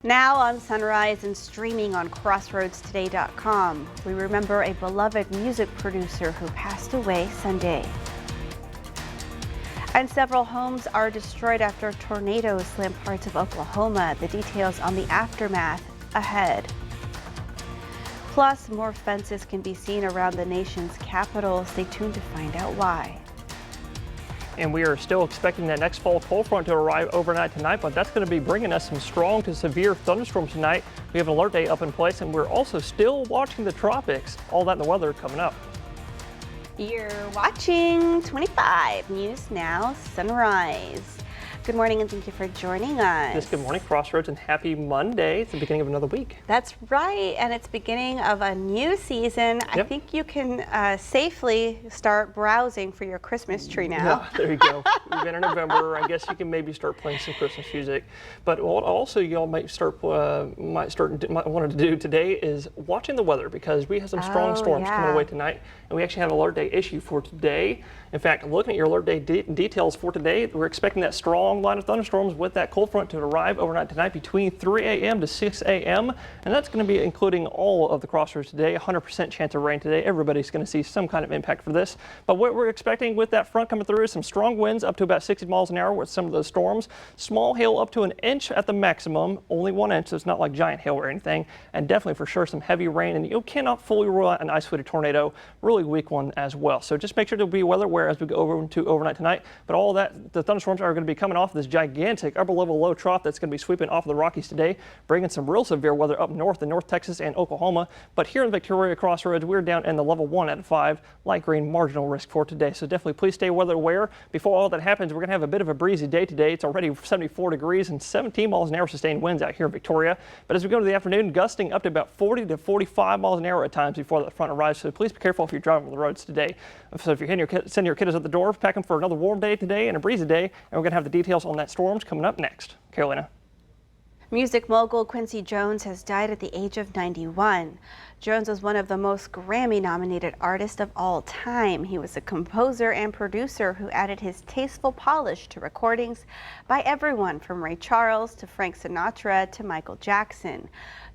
Now on Sunrise and streaming on CrossroadsToday.com, we remember a beloved music producer who passed away Sunday. And several homes are destroyed after tornadoes slammed parts of Oklahoma. The details on the aftermath ahead. Plus, more fences can be seen around the nation's capital. Stay tuned to find out why. And we are still expecting that next fall cold front to arrive overnight tonight, but that's going to be bringing us some strong to severe thunderstorms tonight. We have an alert day up in place, and we're also still watching the tropics. All that in the weather coming up. You're watching 25 News Now Sunrise. Good morning and thank you for joining us. Yes, good morning, Crossroads, and happy Monday. It's the beginning of another week. That's right, and it's beginning of a new season. Yep. I think you can safely start browsing for your Christmas tree now. Yeah, there you go. We've been in November. I guess you can maybe start playing some Christmas music. But what also y'all might want to do today is watching the weather, because we have some strong storms coming away tonight, and we actually have an alert day issue for today. In fact, looking at your alert day details for today, we're expecting that strong line of thunderstorms with that cold front to arrive overnight tonight between 3 a.m. to 6 a.m. And that's going to be including all of the Crossroads today. 100% chance of rain today. Everybody's going to see some kind of impact for this. But what we're expecting with that front coming through is some strong winds up to about 60 miles an hour with some of those storms. Small hail up to an inch at the maximum, only 1 inch, so it's not like giant hail or anything. And definitely for sure some heavy rain. And you cannot fully rule out an isolated tornado, really weak one as well. So just make sure to be weather aware as we go over into overnight tonight. But all that, the thunderstorms are going to be coming off this gigantic upper level low trough that's going to be sweeping off the Rockies today, bringing some real severe weather up north in North Texas and Oklahoma. But here in Victoria Crossroads, we're down in the level 1 out of 5 light green marginal risk for today. So definitely please stay weather aware. Before all that happens, we're going to have a bit of a breezy day today. It's already 74 degrees and 17 miles an hour sustained winds out here in Victoria. But as we go to the afternoon, gusting up to about 40 to 45 miles an hour at times before that front arrives. So please be careful if you're driving on the roads today. So if you're sending your kiddos at the door, pack them for another warm day today and a breezy day. And we're going to have the details on that storms coming up next. Carolina. Music mogul Quincy Jones has died at the age of 91. Jones was one of the most Grammy-nominated artists of all time. He was a composer and producer who added his tasteful polish to recordings by everyone from Ray Charles to Frank Sinatra to Michael Jackson.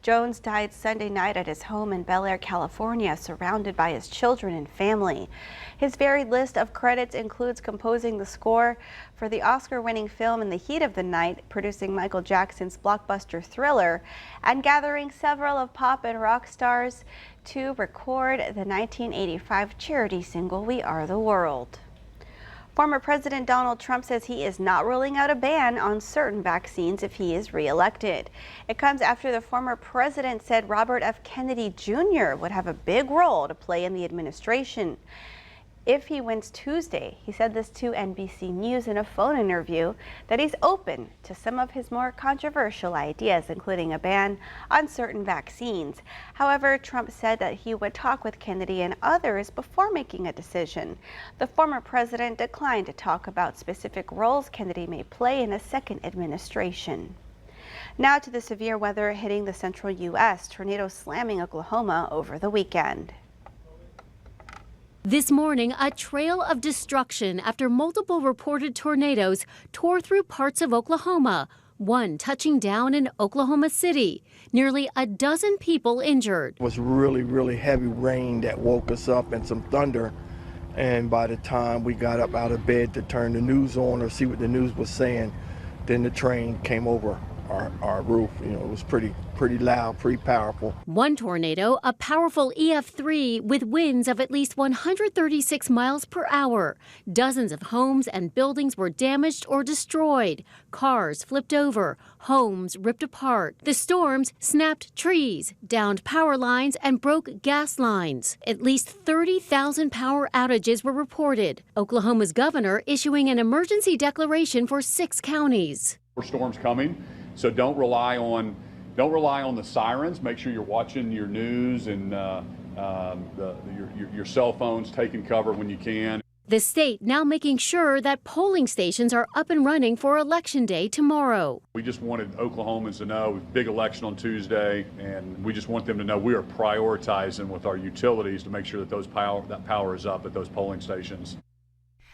Jones died Sunday night at his home in Bel Air, California, surrounded by his children and family. His varied list of credits includes composing the score for the Oscar-winning film In the Heat of the Night, producing Michael Jackson's blockbuster Thriller, and gathering several of pop and rock stars to record the 1985 charity single We Are the World. Former President Donald Trump says he is not ruling out a ban on certain vaccines if he is reelected. It comes after the former president said Robert F. Kennedy Jr. would have a big role to play in the administration if he wins Tuesday. He said this to NBC News in a phone interview, that he's open to some of his more controversial ideas, including a ban on certain vaccines. However, Trump said that he would talk with Kennedy and others before making a decision. The former president declined to talk about specific roles Kennedy may play in a second administration. Now to the severe weather hitting the central U.S., tornadoes slamming Oklahoma over the weekend. This morning, a trail of destruction after multiple reported tornadoes tore through parts of Oklahoma, one touching down in Oklahoma City. Nearly a dozen people injured. It was really heavy rain that woke us up and some thunder. And by the time we got up out of bed to turn the news on or see what the news was saying, then the train came over our roof. You know, it was pretty loud, pretty powerful. One tornado, a powerful EF3 with winds of at least 136 miles per hour. Dozens of homes and buildings were damaged or destroyed. Cars flipped over, homes ripped apart. The storms snapped trees, downed power lines, and broke gas lines. At least 30,000 power outages were reported. Oklahoma's governor issuing an emergency declaration for 6 counties. More storms coming, so don't rely on the sirens. Make sure you're watching your news and your cell phones, taking cover when you can. The state now making sure that polling stations are up and running for Election Day tomorrow. We just wanted Oklahomans to know, big election on Tuesday, and we just want them to know we are prioritizing with our utilities to make sure that that power is up at those polling stations.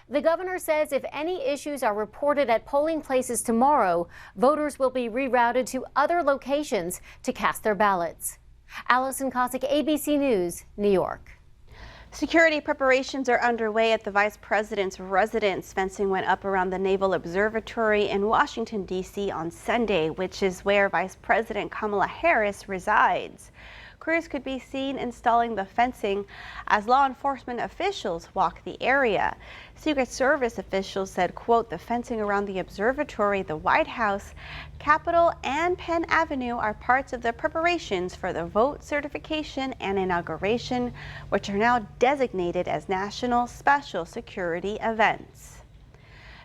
The governor says if any issues are reported at polling places tomorrow, voters will be rerouted to other locations to cast their ballots. Allison Cossack, ABC News, New York. Security preparations are underway at the vice president's residence. Fencing went up around the Naval Observatory in Washington, D.C. on Sunday, which is where Vice President Kamala Harris resides. Crews could be seen installing the fencing as law enforcement officials walk the area. Secret Service officials said, quote, the fencing around the observatory, the White House, Capitol, and Penn Avenue are parts of the preparations for the vote certification and inauguration, which are now designated as national special security events.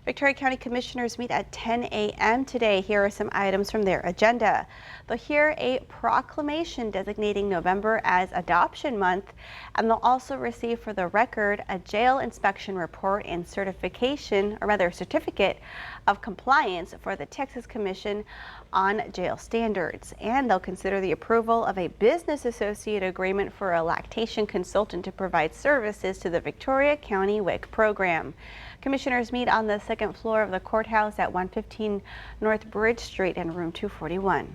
Victoria County Commissioners meet at 10 a.m. today. Here are some items from their agenda. They'll hear a proclamation designating November as Adoption Month, and they'll also receive for the record a jail inspection report and certificate of compliance for the Texas Commission on Jail Standards. And they'll consider the approval of a business associate agreement for a lactation consultant to provide services to the Victoria County WIC program. Commissioners meet on the second floor of the courthouse at 115 North Bridge Street in room 241.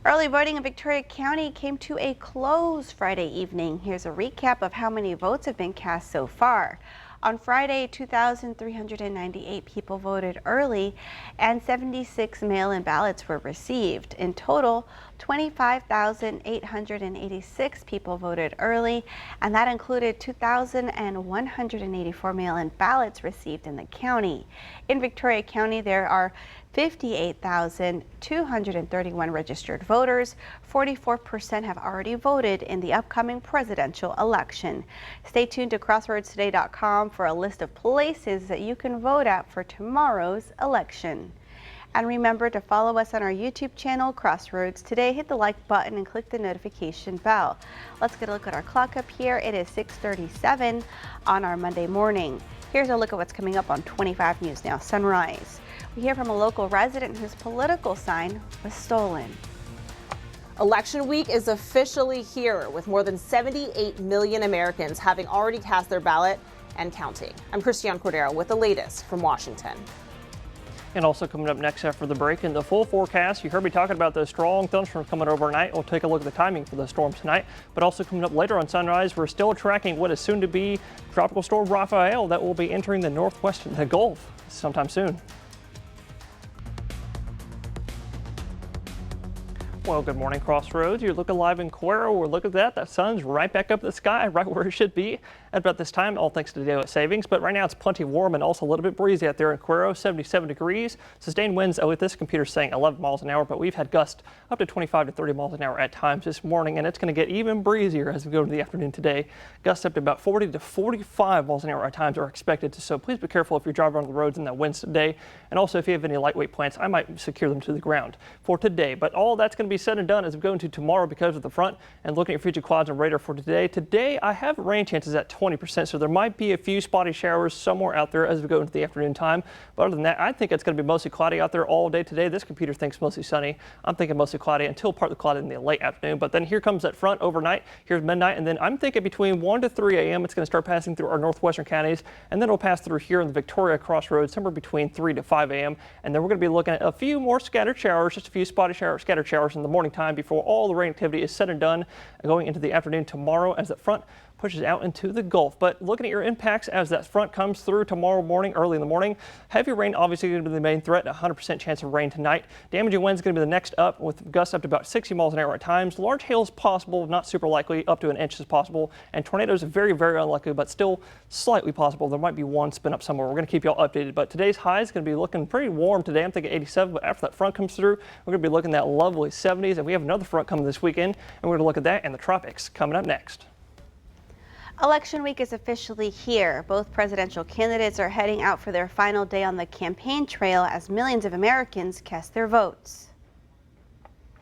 Early voting in Victoria County came to a close Friday evening. Here's a recap of how many votes have been cast so far. On Friday, 2,398 people voted early and 76 mail-in ballots were received. In total, 25,886 people voted early, and that included 2,184 mail-in ballots received in the county. In Victoria County, there are 58,231 registered voters. 44% have already voted in the upcoming presidential election. Stay tuned to crossroadstoday.com for a list of places that you can vote at for tomorrow's election. And remember to follow us on our YouTube channel, Crossroads Today. Hit the like button and click the notification bell. Let's get a look at our clock up here. It is 6:37 on our Monday morning. Here's a look at what's coming up on 25 News Now Sunrise. We hear from a local resident whose political sign was stolen. Election week is officially here, with more than 78 million Americans having already cast their ballot and counting. I'm Christiane Cordero with the latest from Washington. And also coming up next after the break, in the full forecast, you heard me talking about those strong thunderstorms coming overnight. We'll take a look at the timing for the storms tonight. But also coming up later on Sunrise, we're still tracking what is soon to be Tropical Storm Rafael that will be entering the northwest of the Gulf sometime soon. Well, good morning, Crossroads. You're looking live in Cuero. We're looking at that. That sun's right back up in the sky, right where it should be at about this time, all thanks to daylight savings. But right now it's plenty warm and also a little bit breezy out there in Cuero, 77 degrees. Sustained winds, with this computer saying 11 miles an hour, but we've had gusts up to 25 to 30 miles an hour at times this morning, and it's going to get even breezier as we go into the afternoon today. Gusts up to about 40 to 45 miles an hour at times are expected. So please be careful if you're driving on the roads in that winds today. And also if you have any lightweight plants, I might secure them to the ground for today. But all that's going to be said and done as we go into tomorrow because of the front. And looking at future clouds and radar for today. Today I have rain chances at 20%, so there might be a few spotty showers somewhere out there as we go into the afternoon time. But other than that, I think it's going to be mostly cloudy out there all day today. This computer thinks mostly sunny. I'm thinking mostly cloudy until partly cloudy in the late afternoon. But then here comes that front overnight. Here's midnight, and then I'm thinking between 1 to 3 a.m. it's going to start passing through our northwestern counties, and then it'll pass through here in the Victoria Crossroads somewhere between 3 to 5 a.m. And then we're going to be looking at a few more scattered showers, just a few spotty scattered showers in the morning time before all the rain activity is said and done going into the afternoon tomorrow as the front pushes out into the Gulf. But looking at your impacts as that front comes through tomorrow morning, early in the morning, heavy rain obviously going to be the main threat, 100% chance of rain tonight. Damaging winds going to be the next up with gusts up to about 60 miles an hour at times. Large hail is possible, not super likely, up to an inch is possible. And tornadoes are very, very unlikely, but still slightly possible. There might be one spin up somewhere. We're going to keep you all updated. But today's high is going to be looking pretty warm today. I'm thinking 87, but after that front comes through, we're going to be looking at that lovely 70s. And we have another front coming this weekend, and we're going to look at that and the tropics coming up next. Election week is officially here. Both presidential candidates are heading out for their final day on the campaign trail as millions of Americans cast their votes.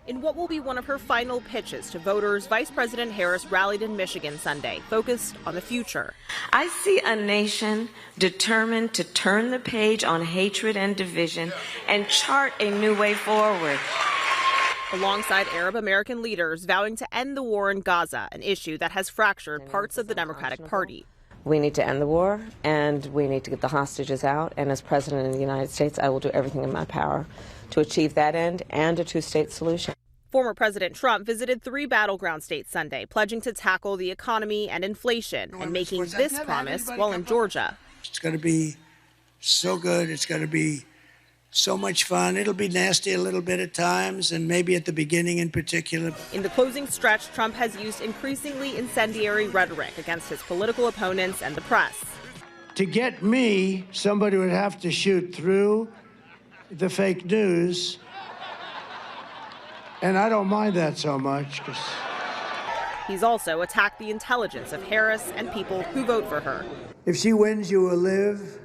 In what will be one of her final pitches to voters, Vice President Harris rallied in Michigan Sunday, focused on the future. I see a nation determined to turn the page on hatred and division and chart a new way forward. Alongside Arab American leaders vowing to end the war in Gaza, an issue that has fractured parts of the Democratic Party. We need to end the war, and we need to get the hostages out. And as President of the United States, I will do everything in my power to achieve that end and a two-state solution. Former President Trump visited 3 battleground states Sunday, pledging to tackle the economy and inflation, and making this promise while in Georgia. It's going to be so good. It's going to be so much fun. It'll be nasty a little bit at times, and maybe at the beginning in particular. In the closing stretch, Trump has used increasingly incendiary rhetoric against his political opponents and the press. To get me, somebody would have to shoot through the fake news. And I don't mind that so much. He's also attacked the intelligence of Harris and people who vote for her. If she wins, you will live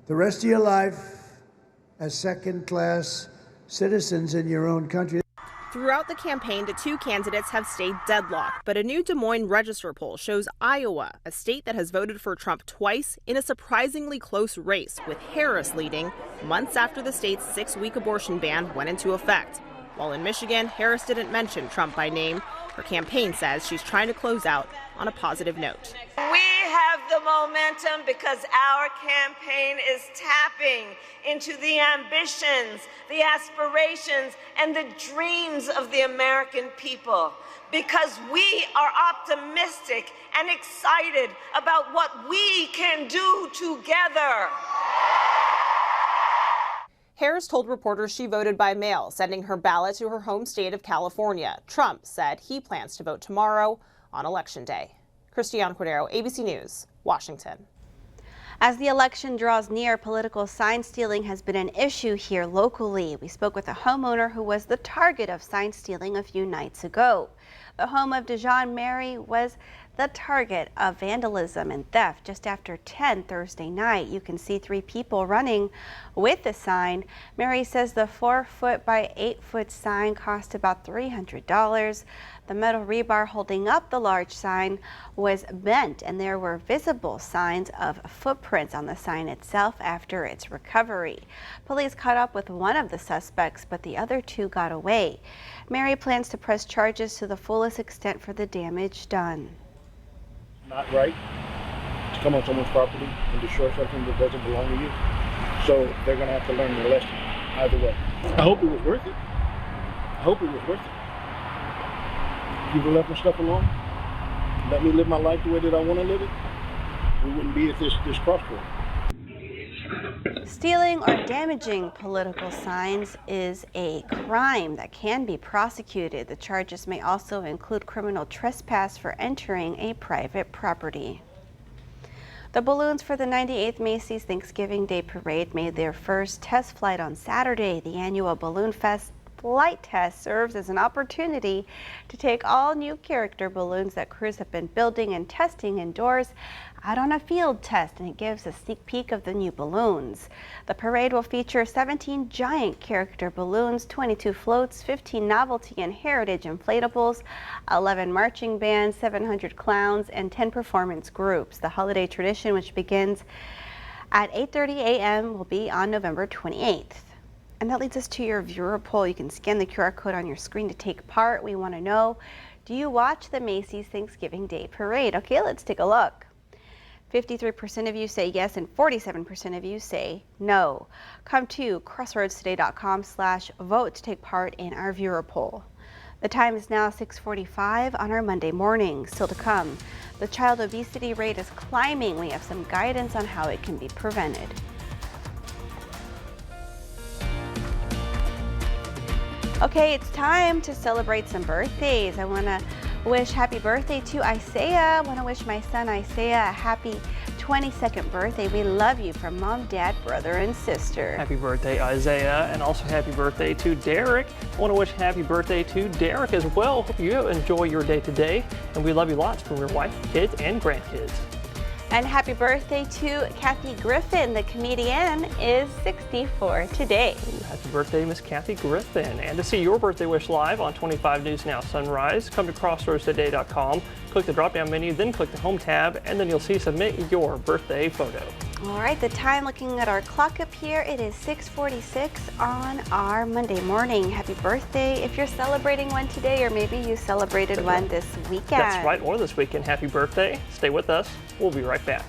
the rest of your life as second-class citizens in your own country. Throughout the campaign, the 2 candidates have stayed deadlocked, but a new Des Moines Register poll shows Iowa, a state that has voted for Trump twice, in a surprisingly close race, with Harris leading months after the state's 6-week abortion ban went into effect. While in Michigan, Harris didn't mention Trump by name. Her campaign says she's trying to close out on a positive note. We have the momentum because our campaign is tapping into the ambitions, the aspirations, and the dreams of the American people. Because we are optimistic and excited about what we can do together. Harris told reporters she voted by mail, sending her ballot to her home state of California. Trump said he plans to vote tomorrow on Election Day. Christiane Cordero, ABC News, Washington. As the election draws near, political sign stealing has been an issue here locally. We spoke with a homeowner who was the target of sign stealing a few nights ago. The home of Dejan Mary was the target of vandalism and theft just after 10 Thursday night. You can see 3 people running with the sign. Mary says the 4-foot by 8-foot sign cost about $300. The metal rebar holding up the large sign was bent, and there were visible signs of footprints on the sign itself after its recovery. Police caught up with one of the suspects, but the other 2 got away. Mary plans to press charges to the fullest extent for the damage done. Not right to come on someone's property and destroy something that doesn't belong to you. So they're going to have to learn their lesson either way. I hope it was worth it. I hope it was worth it. People left my stuff alone, let me live my life the way that I want to live it, we wouldn't be at this crossroad. Stealing or damaging political signs is a crime that can be prosecuted. The charges may also include criminal trespass for entering a private property. The balloons for the 98th Macy's Thanksgiving Day Parade made their first test flight on Saturday. The annual Balloon Fest flight test serves as an opportunity to take all new character balloons that crews have been building and testing indoors out on a field test, and it gives a sneak peek of the new balloons. The parade will feature 17 giant character balloons, 22 floats, 15 novelty and heritage inflatables, 11 marching bands, 700 clowns, and 10 performance groups. The holiday tradition, which begins at 8:30 a.m., will be on November 28th. And that leads us to your viewer poll. You can scan the QR code on your screen to take part. We want to know, do you watch the Macy's Thanksgiving Day Parade? Okay, let's take a look. 53% of you say yes and 47% of you say no. Come to crossroadstoday.com/vote to take part in our viewer poll. The time is now 6:45 on our Monday morning. Still to come, the child obesity rate is climbing. We have some guidance on how it can be prevented. Okay, it's time to celebrate some birthdays. I want to wish happy birthday to Isaiah. I want to wish my son Isaiah a happy 22nd birthday. We love you from mom, dad, brother, and sister. Happy birthday, Isaiah, and also happy birthday to Derek. I want to wish happy birthday to Derek as well. Hope you enjoy your day today, and we love you lots from your wife, kids, and grandkids. And happy birthday to Kathy Griffin. The comedian is 64 today. Happy birthday, Miss Kathy Griffin. And to see your birthday wish live on 25 News Now Sunrise, come to crossroadstoday.com, click the drop-down menu, then click the Home tab, and then you'll see Submit Your Birthday Photo. All right, the time, looking at our clock up here, it is 6:46 on our Monday morning. Happy birthday if you're celebrating one today, or maybe you celebrated one this weekend. That's right, or this weekend. Happy birthday. Stay with us. We'll be right back.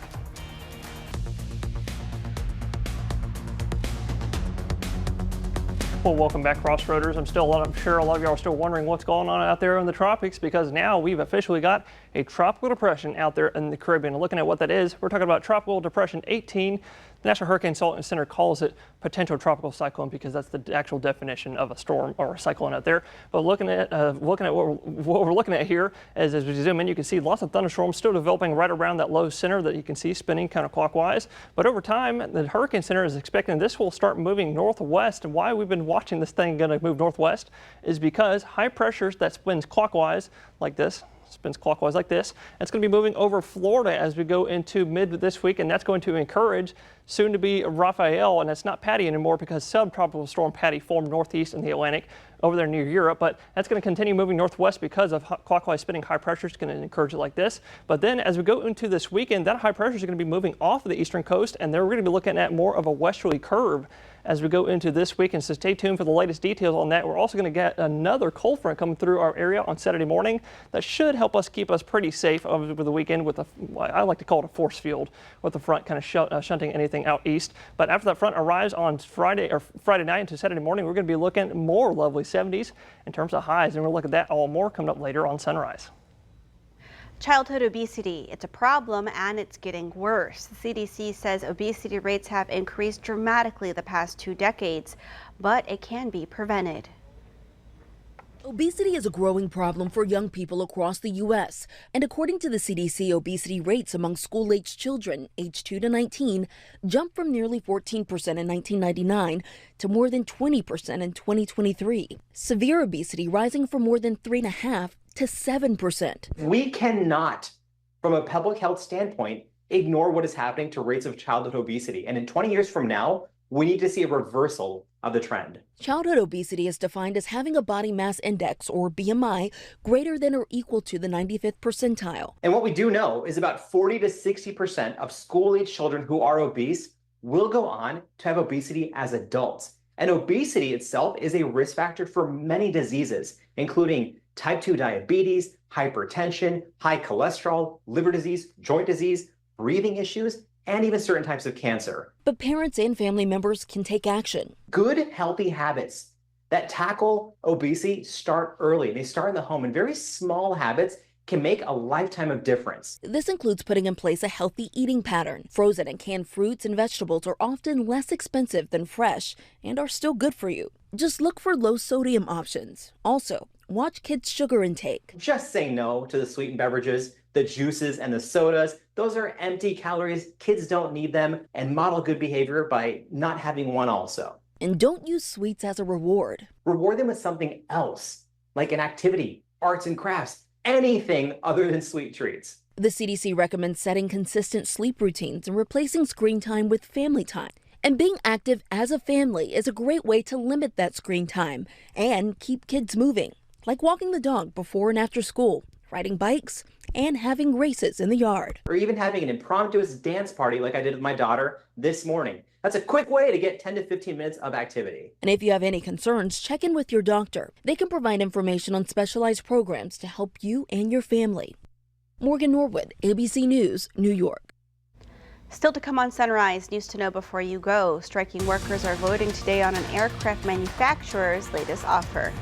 Well, welcome back, Crossroaders. I'm sure a lot of y'all are still wondering what's going on out there in the tropics, because now we've officially got a tropical depression out there in the Caribbean. And looking at what that is, we're talking about Tropical Depression 18. The National Hurricane Center calls it potential tropical cyclone because that's the actual definition of a storm or a cyclone out there. But looking at what we're looking at here is, as we zoom in, you can see lots of thunderstorms still developing right around that low center that you can see spinning counterclockwise. But over time, the Hurricane Center is expecting this will start moving northwest. And why we've been watching this thing going to move northwest is because high pressures that spins clockwise like this. Spins clockwise like this. It's going to be moving over Florida as we go into mid this week, and that's going to encourage soon to be Rafael, and it's not Patty anymore because subtropical storm Patty formed northeast in the Atlantic over there near Europe, but that's going to continue moving northwest because of clockwise spinning high pressure. It's going to encourage it like this. But then as we go into this weekend, that high pressure is going to be moving off of the eastern coast, and then we're going to be looking at more of a westerly curve as we go into this weekend. So stay tuned for the latest details on that. We're also going to get another cold front coming through our area on Saturday morning that should help us keep us pretty safe over the weekend with I like to call it a force field, with the front kind of shunting anything out east. But after that front arrives on Friday night into Saturday morning, we're going to be looking at more lovely 70s in terms of highs, and we'll look at that all more coming up later on Sunrise. Childhood obesity, it's a problem and it's getting worse. The CDC says obesity rates have increased dramatically the past 2 decades, but it can be prevented. Obesity is a growing problem for young people across the U.S. And according to the CDC, obesity rates among school-aged children aged 2 to 19 jumped from nearly 14% in 1999 to more than 20% in 2023. Severe obesity rising from more than 3.5% to 7%. We cannot, from a public health standpoint, ignore what is happening to rates of childhood obesity. And in 20 years from now, we need to see a reversal of the trend. Childhood obesity is defined as having a body mass index, or BMI, greater than or equal to the 95th percentile. And what we do know is about 40 to 60% of school-age children who are obese will go on to have obesity as adults. And obesity itself is a risk factor for many diseases, including type 2 diabetes, hypertension, high cholesterol, liver disease, joint disease, breathing issues, and even certain types of cancer. But parents and family members can take action. Good, healthy habits that tackle obesity start early. They start in the home, and very small habits can make a lifetime of difference. This includes putting in place a healthy eating pattern. Frozen and canned fruits and vegetables are often less expensive than fresh and are still good for you. Just look for low sodium options. Also, watch kids' sugar intake. Just say no to the sweetened beverages, the juices and the sodas. Those are empty calories. Kids don't need them. And model good behavior by not having one also. And don't use sweets as a reward. Reward them with something else, like an activity, arts and crafts, anything other than sweet treats. The CDC recommends setting consistent sleep routines and replacing screen time with family time. And being active as a family is a great way to limit that screen time and keep kids moving, like walking the dog before and after school, riding bikes, and having races in the yard. Or even having an impromptu dance party like I did with my daughter this morning. That's a quick way to get 10 to 15 minutes of activity. And if you have any concerns, check in with your doctor. They can provide information on specialized programs to help you and your family. Morgan Norwood, ABC News, New York. Still to come on Sunrise, news to know before you go. Striking workers are voting today on an aircraft manufacturer's latest offer.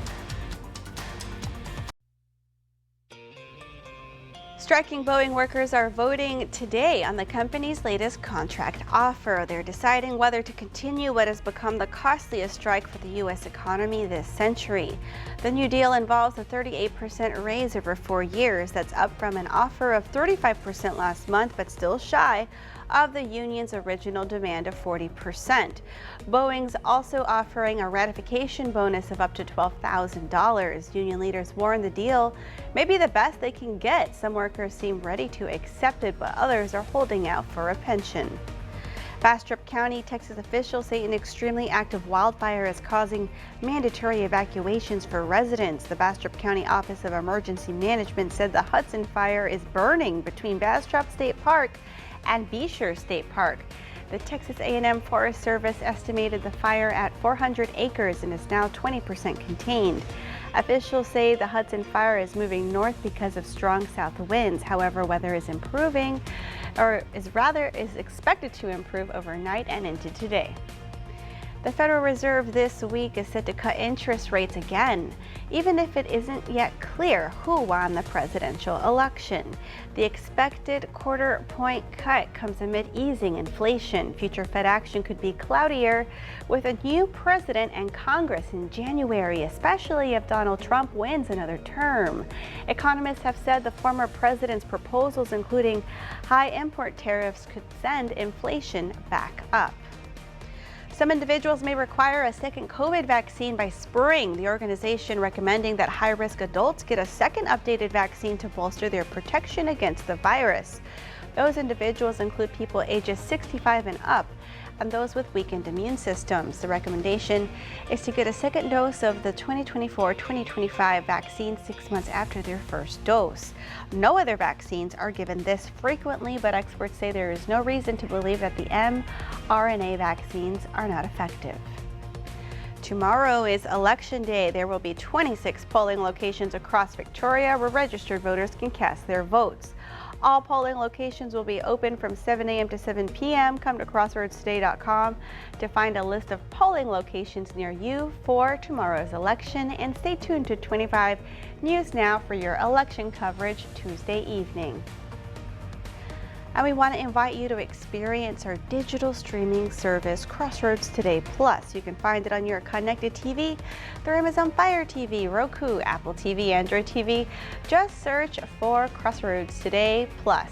Striking Boeing workers are voting today on the company's latest contract offer. They're deciding whether to continue what has become the costliest strike for the U.S. economy this century. The new deal involves a 38% raise over 4 years. That's up from an offer of 35% last month, but still shy of the union's original demand of 40%. Boeing's also offering a ratification bonus of up to $12,000. Union leaders warn the deal may be the best they can get. Some workers seem ready to accept it, but others are holding out for a pension. Bastrop County, Texas officials say an extremely active wildfire is causing mandatory evacuations for residents. The Bastrop County Office of Emergency Management said the Hudson Fire is burning between Bastrop State Park and Beecher State Park. The Texas A&M Forest Service estimated the fire at 400 acres and is now 20% contained. Officials say the Hudson fire is moving north because of strong south winds. However, weather is improving, or is expected to improve overnight and into today. The Federal Reserve this week is set to cut interest rates again, even if it isn't yet clear who won the presidential election. The expected quarter-point cut comes amid easing inflation. Future Fed action could be cloudier with a new president and Congress in January, especially if Donald Trump wins another term. Economists have said the former president's proposals, including high import tariffs, could send inflation back up. Some individuals may require a second COVID vaccine by spring. The organization recommending that high-risk adults get a second updated vaccine to bolster their protection against the virus. Those individuals include people ages 65 and up and those with weakened immune systems. The recommendation is to get a second dose of the 2024-2025 vaccine 6 months after their first dose. No other vaccines are given this frequently, but experts say there is no reason to believe that the mRNA vaccines are not effective. Tomorrow is Election Day. There will be 26 polling locations across Victoria where registered voters can cast their votes. All polling locations will be open from 7 a.m. to 7 p.m. Come to crossroadstoday.com to find a list of polling locations near you for tomorrow's election, and stay tuned to 25 News Now for your election coverage Tuesday evening. And we want to invite you to experience our digital streaming service, Crossroads Today Plus. You can find it on your connected TV through Amazon Fire TV, Roku, Apple TV, Android TV. Just search for Crossroads Today Plus.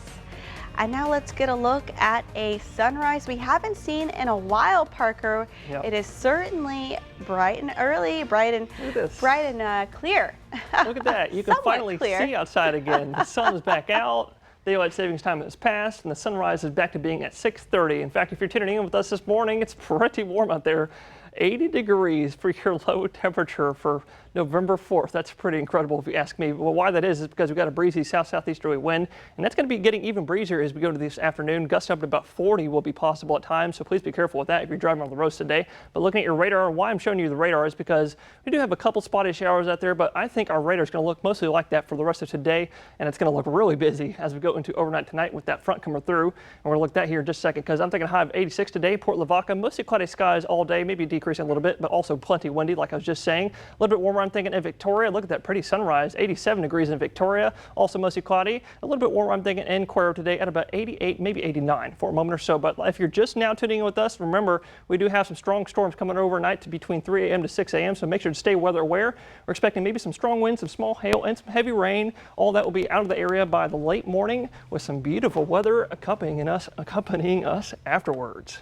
And now let's get a look at a sunrise we haven't seen in a while, Parker. Yep. It is certainly bright and early, bright and clear. Look at that. You can finally see outside again. The sun is back out. Daylight savings time has passed, and the sunrise is back to being at 6:30. In fact, if you're tuning in with us this morning, it's pretty warm out there. 80 degrees for your low temperature for November 4th. That's pretty incredible if you ask me. Well, why that is because we've got a breezy south-southeasterly wind, and that's going to be getting even breezier as we go to this afternoon. Gusts up to about 40 will be possible at times, so please be careful with that if you're driving on the roads today. But looking at your radar, why I'm showing you the radar is because we do have a couple spotty showers out there, but I think our radar is going to look mostly like that for the rest of today, and it's going to look really busy as we go into overnight tonight with that front coming through. And we're going to look at that here in just a second because I'm thinking a high of 86 today. Port Lavaca, mostly cloudy skies all day, maybe decreasing a little bit, but also plenty windy, like I was just saying. A little bit warmer, I'm thinking, in Victoria. Look at that pretty sunrise, 87 degrees in Victoria, also mostly cloudy. A little bit warmer, I'm thinking, in Cuero today at about 88, maybe 89 for a moment or so. But if you're just now tuning in with us, remember, we do have some strong storms coming overnight to between 3 a.m. to 6 a.m., so make sure to stay weather aware. We're expecting maybe some strong winds, some small hail, and some heavy rain. All that will be out of the area by the late morning with some beautiful weather accompanying us afterwards.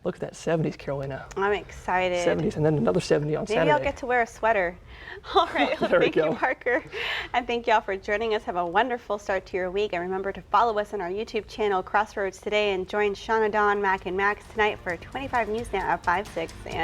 Look at that 70s, Carolina. I'm excited. 70s, and then another 70 on Saturday. Maybe I'll get to wear a sweater. All right, well, thank you, Parker. And thank you all for joining us. Have a wonderful start to your week. And remember to follow us on our YouTube channel, Crossroads Today, and join Shauna, Dawn, Mac, and Max tonight for 25 News Now at 5, 6, and